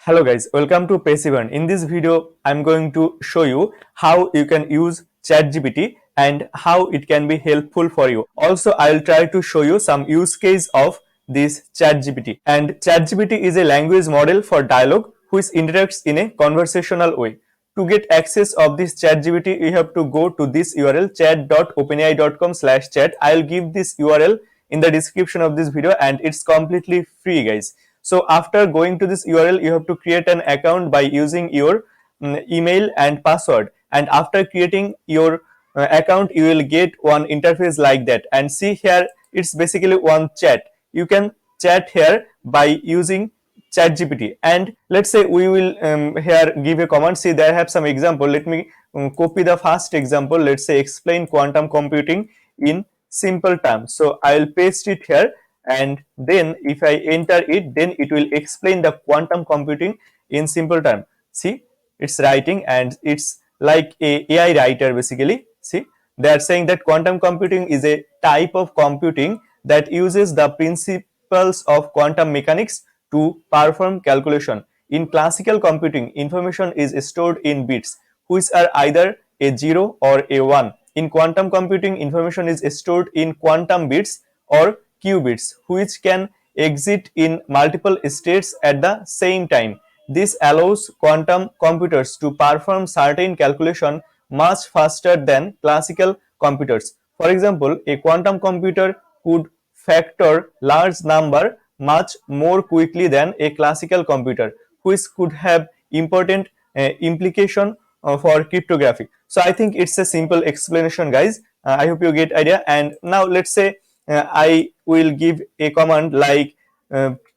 Hello guys, welcome to Passivern. In this video, I'm going to show you how you can use ChatGPT and how it can be helpful for you. Also, I'll try to show you some use case of this ChatGPT. And ChatGPT is a language model for dialogue which interacts in a conversational way. To get access of this ChatGPT, you have to go to this URL chat.openai.com/chat. I'll give this URL in the description of this video and it's completely free guys. So after going to this URL, you have to create an account by using your email and password. And after creating your account, you will get one interface like that. And see here, it's basically one chat. You can chat here by using ChatGPT. And let's say we will here give a command. See, there I have some example. Let me copy the first example. Let's say explain quantum computing in simple terms. So I will paste it here, and then if I enter it, then it will explain the quantum computing in simple term. See, it's writing and it's like a AI writer basically. See, they are saying that quantum computing is a type of computing that uses the principles of quantum mechanics to perform calculation. In classical computing, information is stored in bits which are either a 0 or a 1. In quantum computing, information is stored in quantum bits or qubits, which can exist in multiple states at the same time. This allows quantum computers to perform certain calculation much faster than classical computers. For example, a quantum computer could factor large number much more quickly than a classical computer, which could have important implication for cryptography. So I think it's a simple explanation guys. I hope you get idea. And now let's say I will give a command like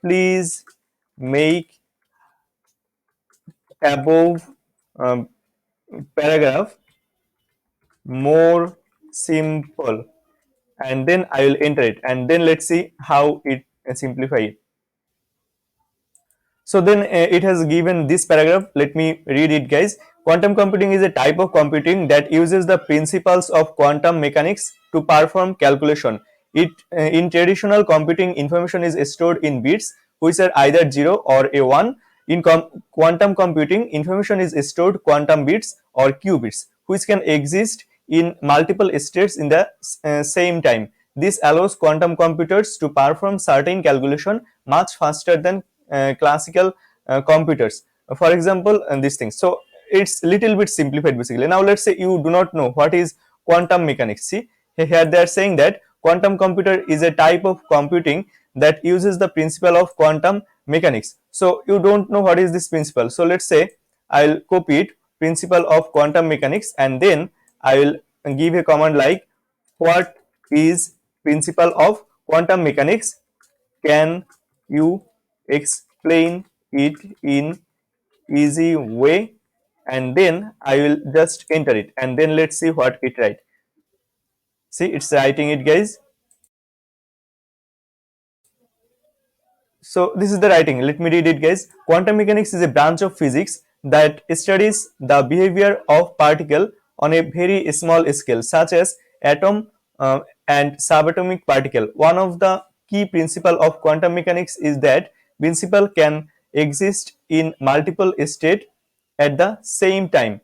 please make above um, paragraph more simple, and then I will enter it, and then let's see how it simplify it. So then it has given this paragraph. Let me read it guys. Quantum computing is a type of computing that uses the principles of quantum mechanics to perform calculation. In traditional computing, information is stored in bits which are either 0 or a 1. In quantum computing, information is stored quantum bits or qubits which can exist in multiple states in the same time. This allows quantum computers to perform certain calculation much faster than classical computers. For example, these things. So it's little bit simplified basically. Now let's say you do not know what is quantum mechanics. See, here they are saying that quantum computer is a type of computing that uses the principle of quantum mechanics. So you don't know what is this principle. So let's say I'll copy it, principle of quantum mechanics, and then I will give a command like what is principle of quantum mechanics, can you explain it in easy way, and then I will just enter it, and then let's see what it write. See, it's writing it guys. So this is the writing. Let me read it guys. Quantum mechanics is a branch of physics that studies the behavior of particle on a very small scale such as atom and subatomic particle. One of the key principle of quantum mechanics is that principle can exist in multiple states at the same time,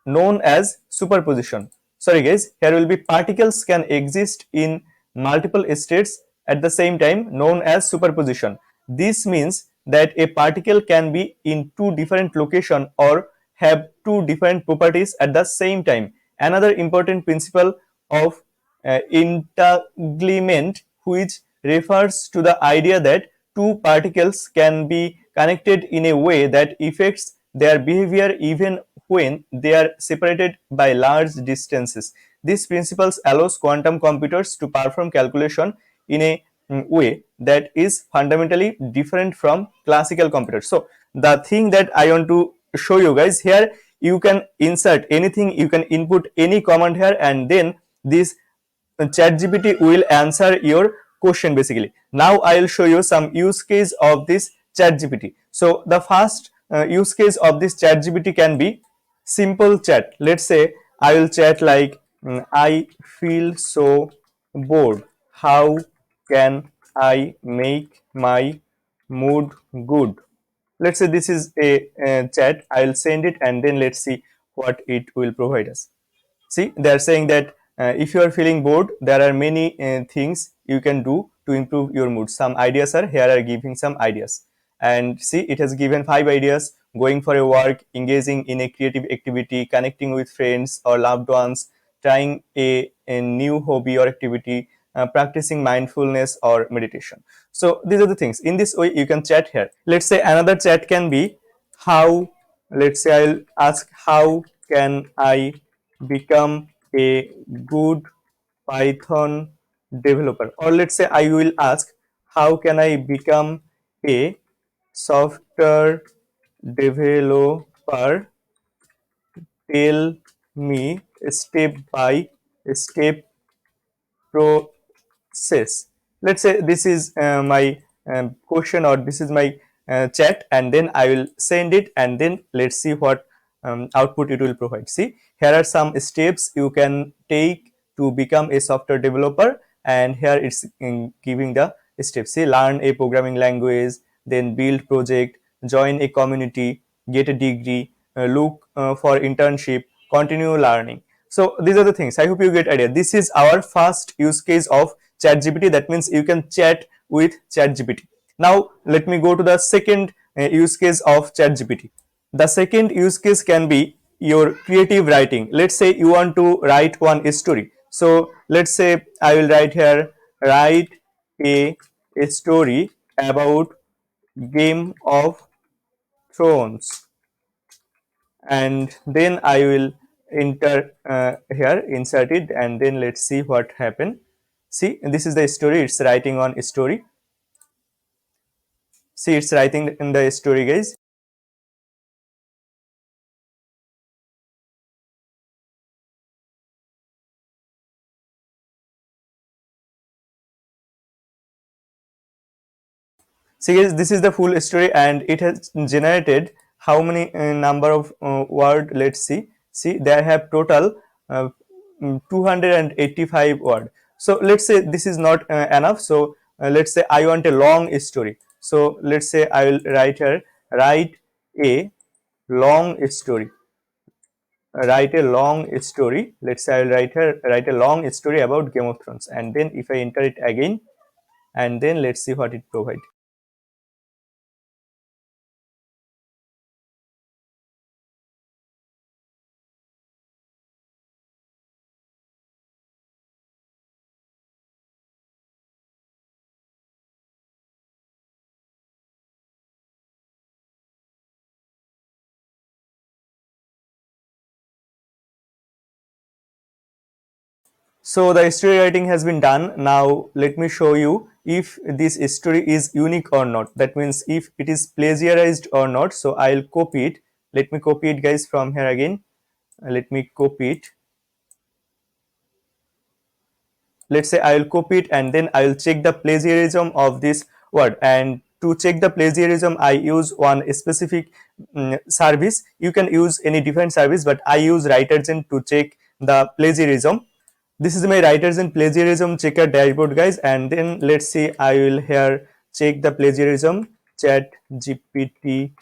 known as superposition. Sorry guys, here will be particles can exist in multiple states at the same time, known as superposition. This means that a particle can be in two different locations or have two different properties at the same time. Another important principle of entanglement, which refers to the idea that two particles can be connected in a way that affects their behavior even when they are separated by large distances. These principles allows quantum computers to perform calculation in a way that is fundamentally different from classical computers. So the thing that I want to show you guys here, you can insert anything, you can input any command here, and then this ChatGPT will answer your question basically. Now I will show you some use case of this ChatGPT. So the first use case of this ChatGPT can be simple chat. Let's say I will chat like I feel so bored. How can I make my mood good? Let's say this is a chat. I'll send it and then let's see what it will provide us. See, they are saying that if you are feeling bored, there are many things you can do to improve your mood. Some ideas are here, are giving some ideas. And see, it has given 5 ideas: going for a walk, engaging in a creative activity, connecting with friends or loved ones, trying a new hobby or activity, practicing mindfulness or meditation. So these are the things. In this way, you can chat here. Let's say another chat can be how, let's say I'll ask, how can I become a good Python developer? Or let's say I will ask, how can I become a software developer? Tell me step by step process. Let's say this is my question, or this is my chat, and then I will send it, and then let's see what output it will provide. See, here are some steps you can take to become a software developer, and here it's giving the steps. See, learn a programming language, then build project, join a community, get a degree, look for internship, continue learning. So these are the things. I hope you get idea. This is our first use case of ChatGPT. That means you can chat with ChatGPT. Now let me go to the second use case of ChatGPT. The second use case can be your creative writing. Let's say you want to write one story. So let's say I will write here, write a story about Game of Thrones, and then I will insert it, and then let's see what happened. See, this is the story. It's writing on story. See, it's writing in the story, guys. See, guys, this is the full story, and it has generated how many number of word. Let's see. See, they have total uh, 285 word. So let's say this is not enough. So let's say I want a long story. So let's say I will write here, write a long story, write a long story. Let's say I will write a long story about Game of Thrones, and then if I enter it again, and then let's see what it provides. So the story writing has been done. Now let me show you if this story is unique or not. That means if it is plagiarized or not. So I'll copy it. Let me copy it, guys, from here again. Let me copy it. Let's say I will copy it, and then I will check the plagiarism of this word. And to check the plagiarism, I use one specific service. You can use any different service, but I use Writergen to check the plagiarism. This is my writers and plagiarism checker dashboard, guys, and then let's see, I will here check the plagiarism. Chat GPT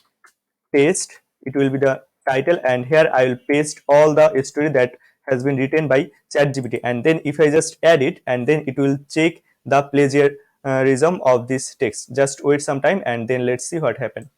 test, it will be the title, and here I will paste all the story that has been written by chat gpt, and then if I just add it, and then it will check the plagiarism of this text. Just wait some time, and then let's see what happened.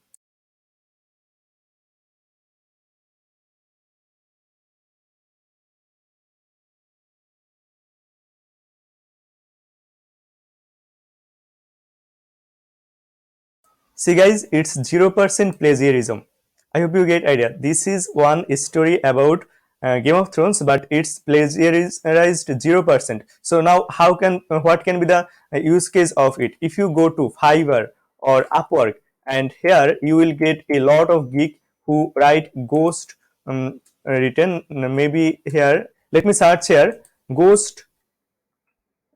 See, guys, it's 0% plagiarism. I hope you get idea. This is one story about Game of Thrones, but it's plagiarized 0%. So now, what can be the use case of it? If you go to Fiverr or Upwork, and here you will get a lot of geek who write ghost written. Maybe here, let me search here, ghost.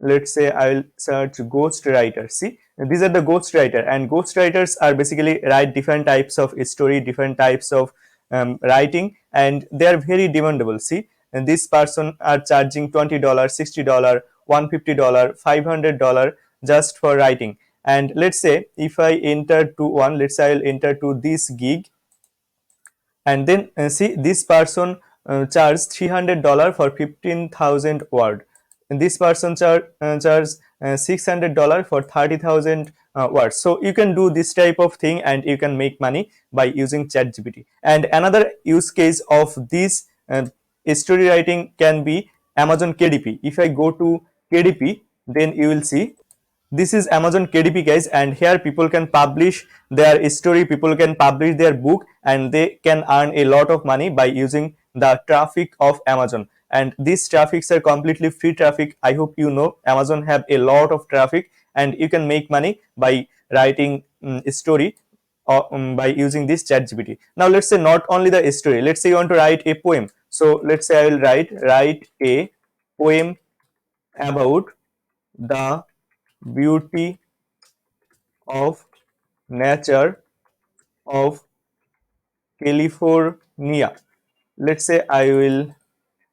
Let's say I will search ghost writer. See, these are the ghost writer, and ghost writers are basically write different types of story, different types of writing, and they are very demandable. See, and this person are charging $20, $60, $150, $500 just for writing. And let's say if I enter to one, let's say I'll enter to this gig, and then see this person charged $300 for 15,000 word, and this person charge $600 for 30,000 words. So you can do this type of thing and you can make money by using ChatGPT. And another use case of this story writing can be Amazon KDP. If I go to KDP, then you will see this is Amazon KDP, guys, and here people can publish their story, people can publish their book, and they can earn a lot of money by using the traffic of Amazon. And these traffics are completely free traffic. I hope you know Amazon have a lot of traffic, and you can make money by writing story by using this ChatGPT. Now let's say not only the story, let's say you want to write a poem. So let's say I will write a poem about the beauty of nature of California. Let's say I will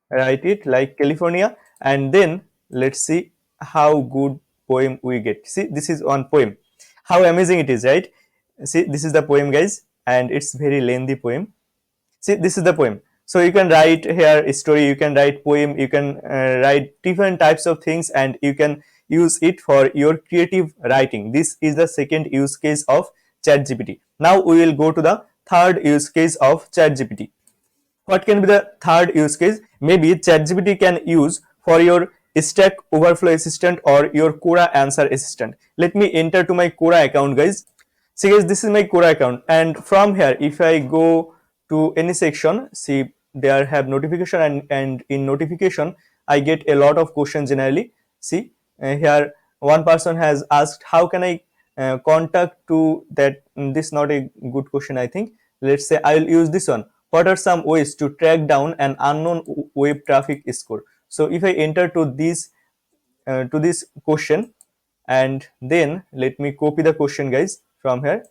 write it like California, and then let's see how good poem we get. See, this is one poem. How amazing it is, right? See, this is the poem, guys, and it's very lengthy poem. See, this is the poem. So you can write here a story, you can write poem, you can write different types of things, and you can use it for your creative writing. This is the second use case of ChatGPT. Now we will go to the third use case of ChatGPT. What can be the third use case? Maybe ChatGPT can use for your Stack Overflow assistant or your Quora answer assistant. Let me enter to my Quora account, guys. See, guys, this is my Quora account, and from here if I go to any section, see there have notification, and in notification I get a lot of questions generally. See, here one person has asked how can I contact to that. This not a good question, I think. Let's say I will use this one. What are some ways to track down an unknown web traffic score? So if I enter to this question, and then let me copy the question, guys, from here.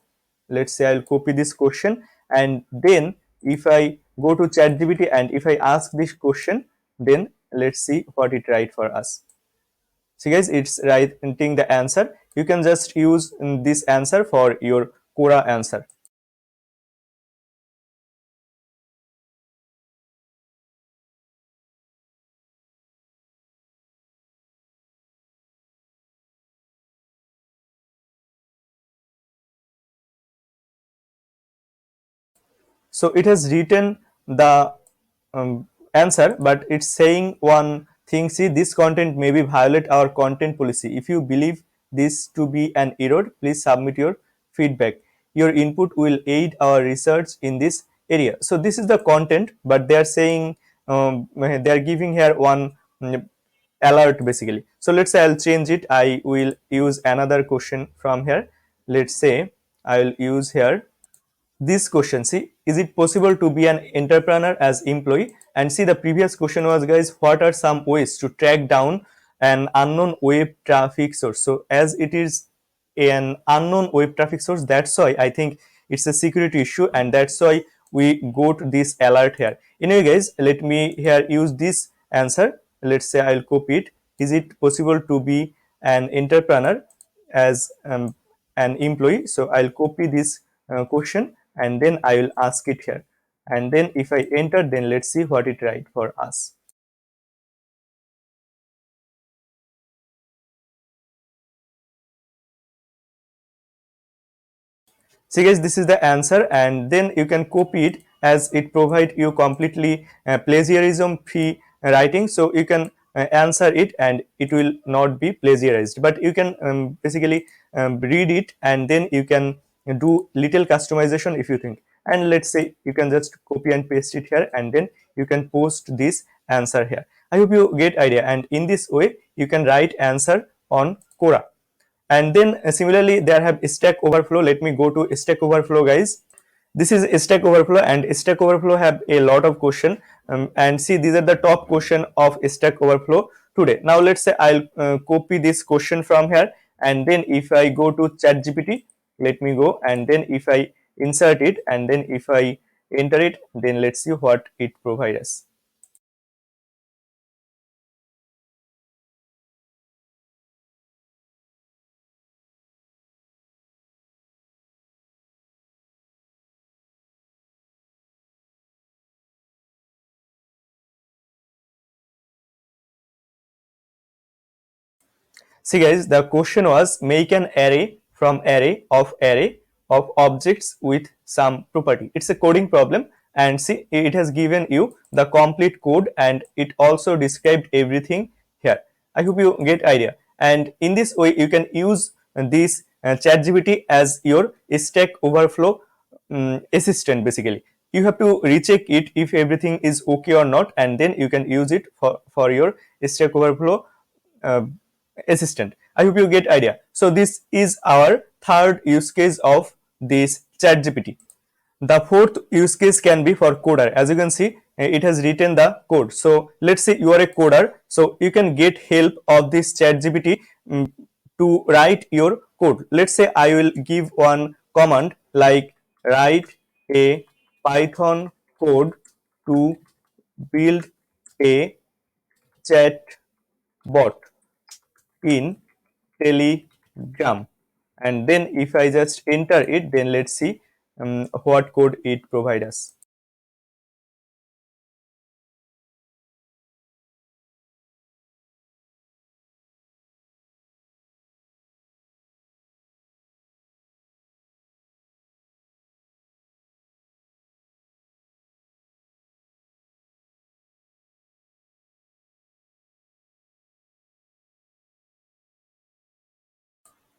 Let's say I'll copy this question, and then if I go to ChatGPT and if I ask this question, then let's see what it write for us. See, guys, it's writing the answer. You can just use this answer for your Quora answer. So it has written the answer, but it's saying one thing. See, this content may be violate our content policy. If you believe this to be an error, please submit your feedback. Your input will aid our research in this area. So this is the content, but they are saying they are giving here one alert basically. So let's say I'll change it. I will use another question from here. Let's say I will use here this question. See, is it possible to be an entrepreneur as employee? And see, the previous question was, guys, what are some ways to track down an unknown web traffic source? So as it is an unknown web traffic source, that's why I think it's a security issue, and that's why we got this alert here. Anyway, guys, let me here use this answer. Let's say I'll copy it. Is it possible to be an entrepreneur as an employee? So I'll copy this question, and then I will ask it here, and then if I enter, then let's see what it write for us. See, guys, this is the answer, and then you can copy it as it provide you completely plagiarism free writing. So you can answer it and it will not be plagiarized, but you can basically read it, and then you can do little customization if you think. And let's say you can just copy and paste it here, and then you can post this answer here. I hope you get idea, and in this way you can write answer on Quora. And then similarly there have Stack Overflow. Let me go to Stack Overflow, guys. This is Stack Overflow, and Stack Overflow have a lot of question, and see, these are the top question of Stack Overflow today. Now let's say I'll copy this question from here, and then if I go to ChatGPT, let me go, and then if I insert it, and then if I enter it, then let's see what it provides us. See guys, the question was make an array of objects with some property. It's a coding problem, and see it has given you the complete code and it also described everything here. I hope you get idea. And in this way you can use this ChatGPT as your Stack Overflow assistant basically. You have to recheck it if everything is okay or not, and then you can use it for your Stack Overflow uh, assistant. I hope you get idea. So this is our third use case of this ChatGPT. The fourth use case can be for coder. As you can see, it has written the code. So let's say you are a coder, so you can get help of this ChatGPT to write your code. Let's say I will give one command like write a Python code to build a chat bot in Telegram, and then if I just enter it, then let's see what code it provides us.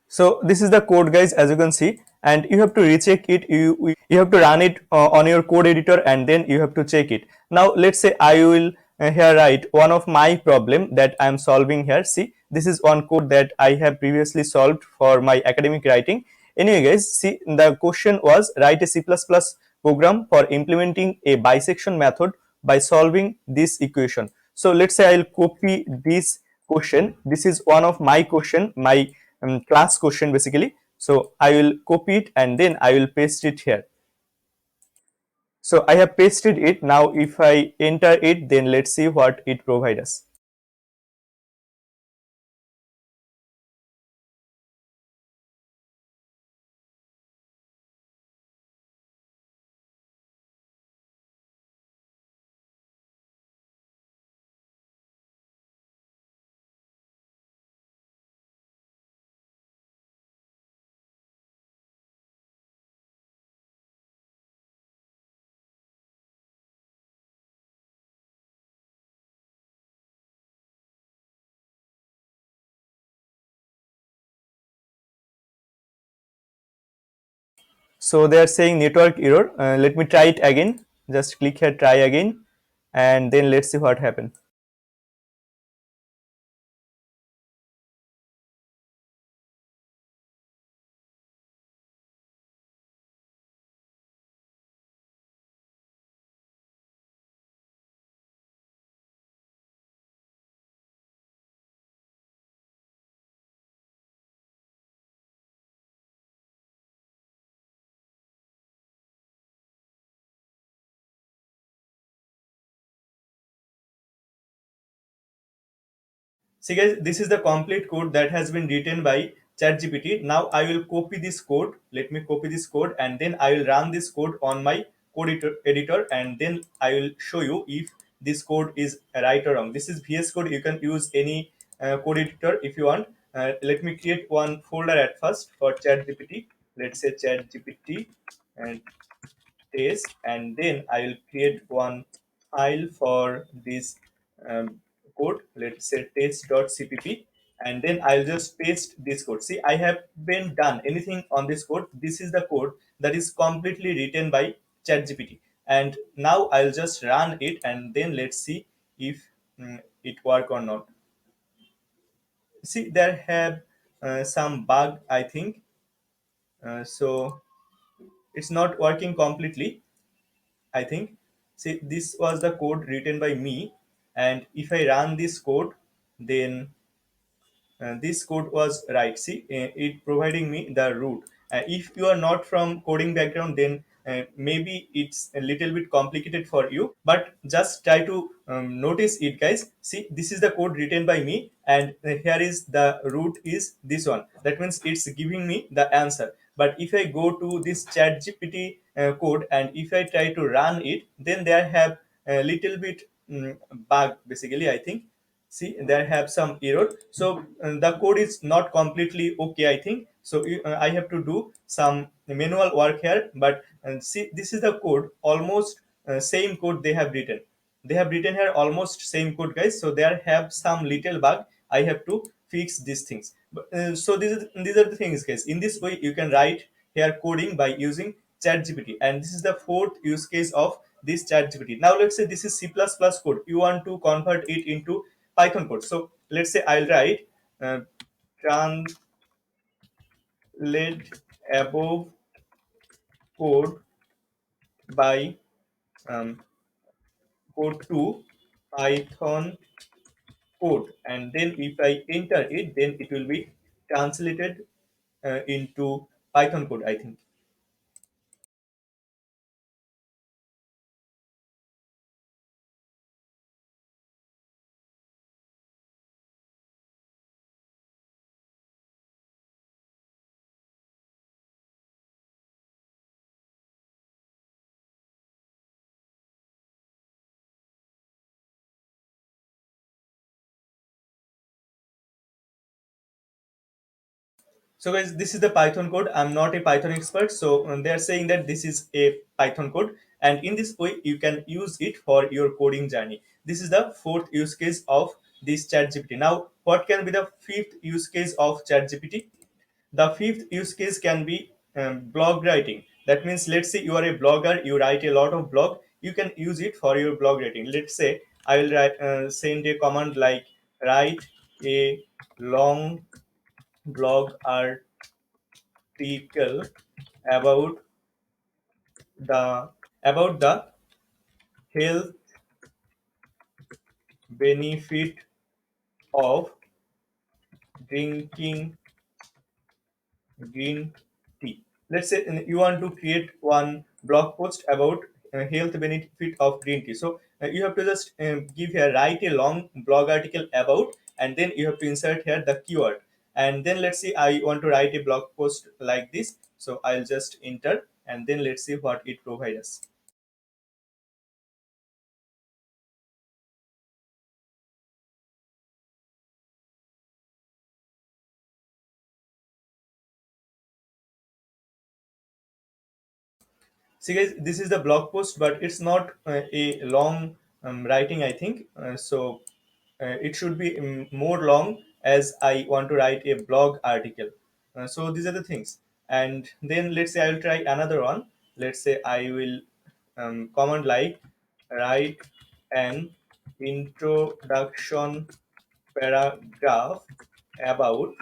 So this is the code guys, as you can see, and you have to recheck it. You have to run it on your code editor, and then you have to check it. Now let's say I will here write one of my problem that I am solving here. See, this is one code that I have previously solved for my academic writing. Anyway guys, see, the question was write a C++ program for implementing a bisection method by solving this equation. So let's say I'll copy this question. This is one of my question, my class question basically. So I will copy it and then I will paste it here. So I have pasted it. Now if I enter it, then let's see what it provides us. So they are saying network error. Let me try it again. Just click here, try again, and then let's see what happens. See guys, this is the complete code that has been written by ChatGPT. Now I will copy this code. Let me copy this code and then I will run this code on my editor, and then I will show you if this code is right or wrong. This is VS Code. You can use any code editor if you want. Let me create one folder at first for ChatGPT. Let's say ChatGPT and test, and then I will create one file for this um, code. Let's say test.cpp, and then I'll just paste this code. See, I have been done anything on this code. This is the code that is completely written by ChatGPT, and now I'll just run it, and then let's see if it work or not. See, there have some bug, I think. So it's not working completely, I think. See, this was the code written by me, and if I run this code, then this code was right. See, it providing me the root. If you are not from coding background, then maybe it's a little bit complicated for you, but just try to notice it guys. See, this is the code written by me, and here is the root is this one. That means it's giving me the answer. But if I go to this chat gpt code, and if I try to run it, then there have a little bit bug basically, I think. See, there have some error. So the code is not completely okay, I think. So I have to do some manual work here, but see, this is the code, almost same code they have written. They have written here almost same code, guys. So there have some little bug. I have to fix these things. So these are the things, guys. In this way you can write here coding by using ChatGPT, and this is the fourth use case of this ChatGPT. Now let's say this is C++ code, you want to convert it into Python code. So let's say I'll write uh, translate above code by um, code to Python code, and then if I enter it, then it will be translated into Python code, I think. So guys, this is the Python code. I'm not a Python expert, so they are saying that this is a Python code, and in this way you can use it for your coding journey. This is the fourth use case of this ChatGPT. Now, what can be the fifth use case of ChatGPT? The fifth use case can be blog writing. That means, let's say you are a blogger, you write a lot of blog, you can use it for your blog writing. Let's say I will send a command like write a long blog article about the health benefit of drinking green tea. Let's say you want to create one blog post about health benefit of green tea. So you have to just give here, write a long blog article about, and then you have to insert here the keyword. And then let's see, I want to write a blog post like this. So I'll just enter, and then let's see what it provides us. See guys, this is the blog post, but it's not a long writing, I think. It should be more long, as I want to write a blog article. So these are the things. And then let's say I will try another one. Let's say I will command like write an introduction paragraph about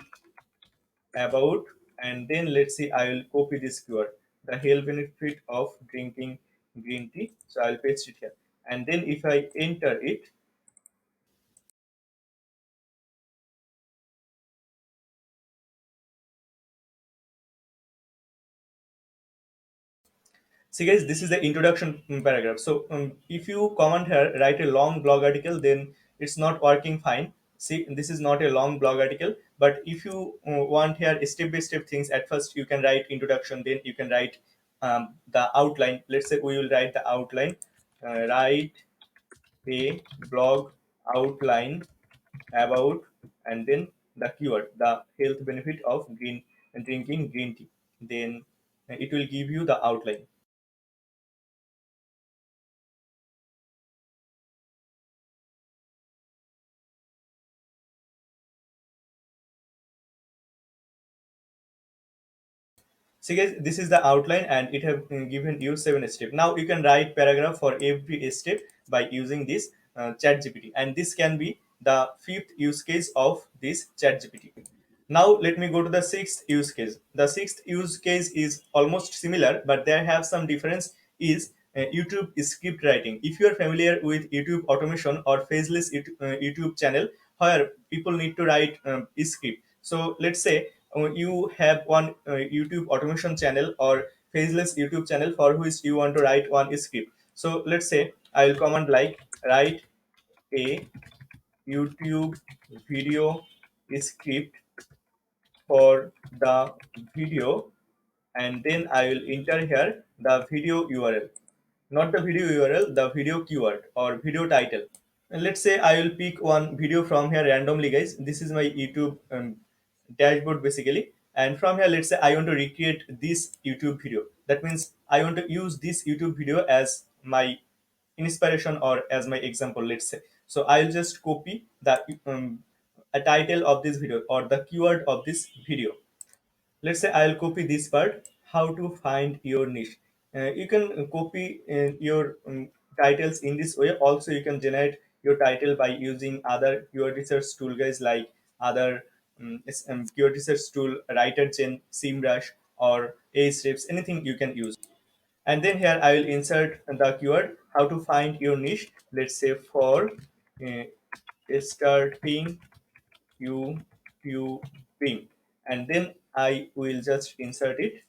about, and then let's see, I will copy this keyword, the health benefit of drinking green tea. So I'll paste it here, and then if I enter it. See guys, this is the introduction paragraph. So if you comment here, write a long blog article, then it's not working fine. See, this is not a long blog article, but if you want here step by step things, at first you can write introduction, then you can write the outline. Let's say we will write the outline, write a blog outline about, and then the keyword, the health benefit of drinking green tea. Then it will give you the outline. So guys, this is the outline, and it have given you 7 steps. Now you can write paragraph for every step by using this chat GPT, and this can be the fifth use case of this chat GPT. Now let me go to the sixth use case. The sixth use case is almost similar, but there have some difference, is YouTube script writing. If you are familiar with YouTube automation or faceless YouTube channel, where people need to write script. So let's say you have one YouTube automation channel or faceless YouTube channel for which you want to write one script. So let's say I will command like write a YouTube video script for the video, and then I will enter here the video URL, not the video URL, the video keyword or video title. Let's say I will pick one video from here randomly, guys. This is my YouTube dashboard basically, and from here, let's say I want to recreate this YouTube video. That means I want to use this YouTube video as my inspiration or as my example, let's say. So I'll just copy the a title of this video or the keyword of this video. Let's say I'll copy this part, how to find your niche. You can copy your titles in this way. Also you can generate your title by using other keyword research tool, guys, like other keyword research tool, writer gen, SEMrush, or Ahrefs, anything you can use. And then here I will insert the keyword how to find your niche. Let's say for uh, starting YouTubing, and then I will just insert it,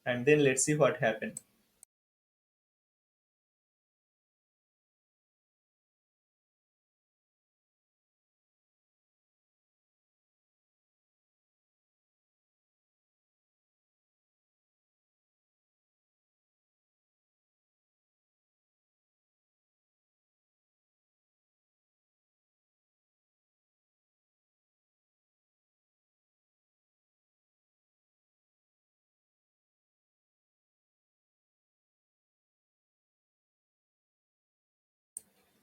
and then let's see what happened.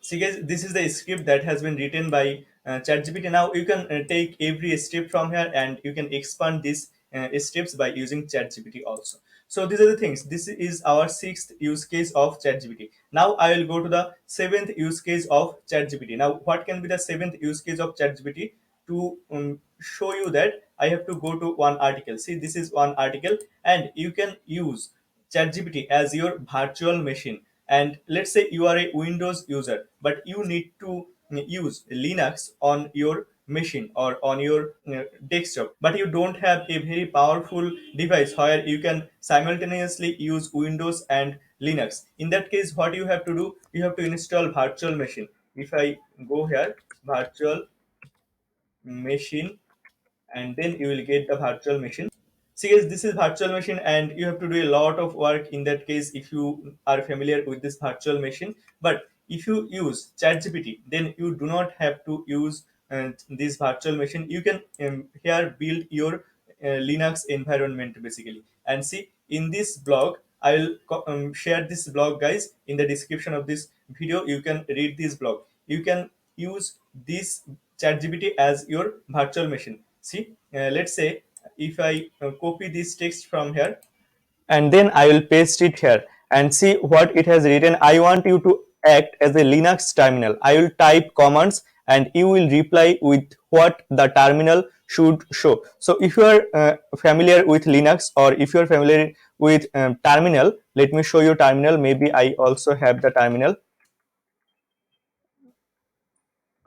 See guys, this is the script that has been written by ChatGPT. Now you can take every step from here and you can expand these steps by using ChatGPT also. So these are the things. This is our sixth use case of ChatGPT. Now I will go to the seventh use case of ChatGPT. Now what can be the seventh use case of ChatGPT? To show you that, I have to go to one article. See, this is one article, and you can use ChatGPT as your virtual machine. And let's say you are a Windows user, but you need to use Linux on your machine or on your desktop, but you don't have a very powerful device where you can simultaneously use Windows and Linux. In that case, what you have to do, you have to install virtual machine. If I go here, virtual machine, and then you will get the virtual machine. See guys, this is virtual machine, and you have to do a lot of work in that case if you are familiar with this virtual machine. But if you use ChatGPT, then you do not have to use this virtual machine. You can here build your Linux environment basically. And see, in this blog, I will share this blog, guys, in the description of this video. You can read this blog. You can use this ChatGPT as your virtual machine. See, let's say if I copy this text from here, and then I will paste it here and see what it has written. I want you to act as a Linux terminal. I will type commands and you will reply with what the terminal should show. So if you are familiar with Linux, or if you are familiar with terminal, let me show you terminal. Maybe I also have the terminal.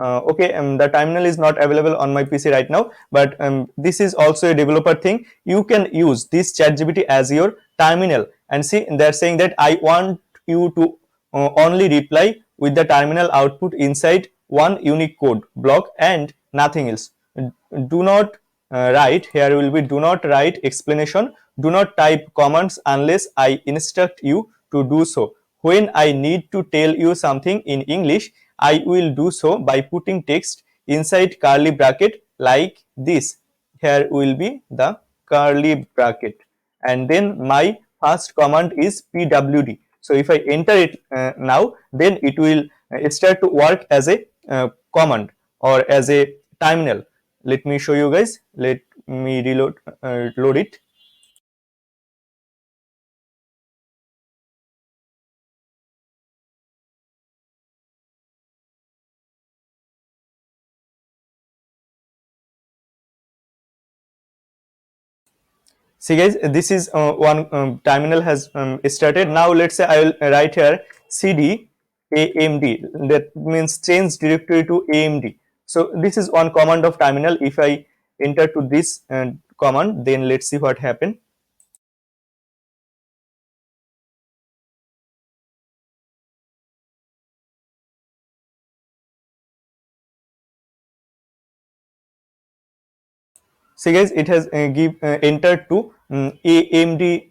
Okay, the terminal is not available on my PC right now, but this is also a developer thing. You can use this ChatGPT as your terminal, and see, they're saying that I want you to only reply with the terminal output inside one unique code block and nothing else. Do not write, here will be do not write explanation, do not type commands unless I instruct you to do so. When I need to tell you something in English, I will do so by putting text inside curly bracket like this. Here will be the curly bracket, and then my first command is pwd. So if I enter it now, then it will start to work as a command or as a terminal. Let me show you guys. Let me reload load it. See guys, this is one terminal has started. Now let's say I will write here cd amd, that means change directory to amd. So this is one command of terminal. If I enter to this command, then let's see what happened. See guys, it has give entered to AMD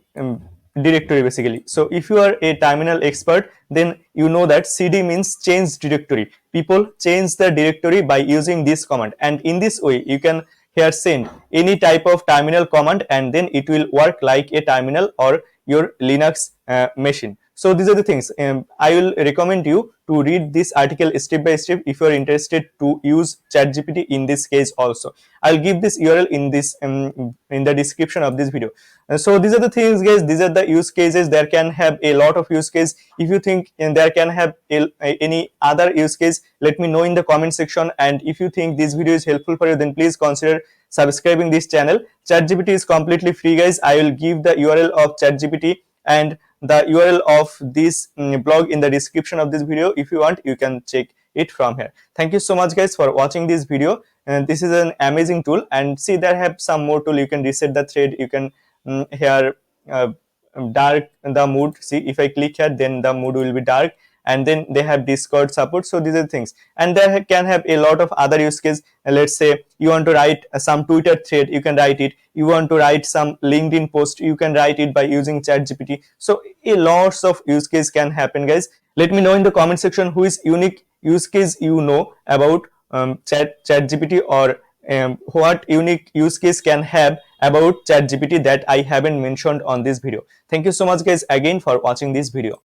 directory basically. So if you are a terminal expert, then you know that cd means change directory. People change the directory by using this command, and in this way you can here send any type of terminal command, and then it will work like a terminal or your Linux machine. So these are the things. I will recommend you to read this article step by step if you are interested to use ChatGPT in this case also. I'll give this URL in this in the description of this video. So these are the things, guys. These are the use cases. There can have a lot of use case. If you think there can have any other use case, let me know in the comment section. And if you think this video is helpful for you, then please consider subscribing this channel. ChatGPT is completely free, guys. I will give the URL of ChatGPT and the URL of this blog in the description of this video. If you want, you can check it from here. Thank you so much, guys, for watching this video. And this is an amazing tool. And see, there have some more tool. You can reset the thread. You can here dark the mood. See, if I click here, then the mood will be dark. And then they have Discord support. So these are the things. And they can have a lot of other use cases. Let's say you want to write some Twitter thread, you can write it. You want to write some LinkedIn post, you can write it by using ChatGPT. So a lots of use case can happen, guys. Let me know in the comment section who is unique use case you know about ChatGPT, or what unique use case can have about ChatGPT that I haven't mentioned on this video. Thank you so much, guys, again for watching this video.